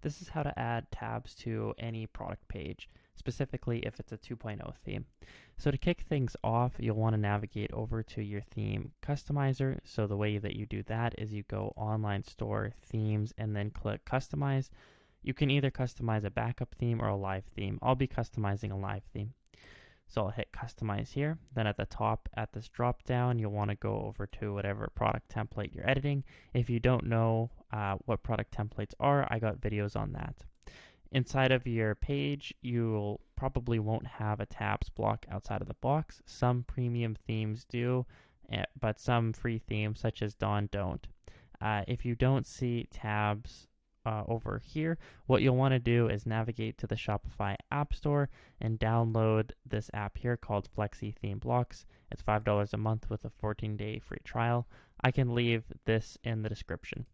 This is how to add tabs to any product page, specifically if it's a 2.0 theme. So to kick things off, you'll want to navigate over to your theme customizer. So the way that you do that is you go online store, themes, and then click customize. You can either customize a backup theme or a live theme. I'll be customizing a live theme. So I'll hit customize here. Then at the top at this drop down, you'll want to go over to whatever product template you're editing. If you don't know what product templates are, I got videos on that. Inside of your page, you probably won't have a tabs block outside of the box. Some premium themes do, but some free themes such as Dawn don't. If you don't see tabs over here, what you'll want to do is navigate to the Shopify App Store and download this app here called Flexi Theme Blocks. It's $5 a month with a 14-day free trial. I can leave this in the description.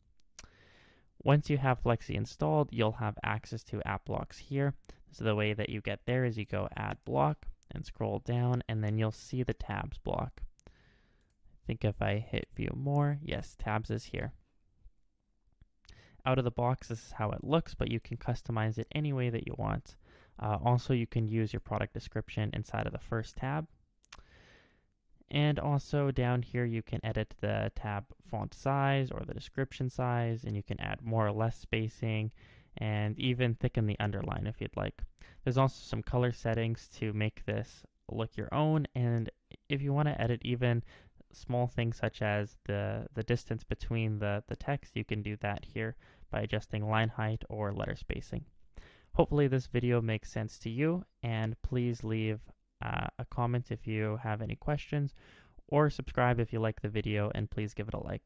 Once you have Flexi installed, you'll have access to app blocks here. So the way that you get there is you go add block and scroll down, and then you'll see the tabs block. I think if I hit view more, yes, tabs is here. Out of the box, this is how it looks, but you can customize it any way that you want. Also, you can use your product description inside of the first tab. And also down here, you can edit the tab font size or the description size, and you can add more or less spacing and even thicken the underline if you'd like. There's also some color settings to make this look your own, and if you want to edit even small things such as the distance between the text, you can do that here by adjusting line height or letter spacing. Hopefully this video makes sense to you, and please leave a comment if you have any questions, or subscribe if you like the video, and please give it a like.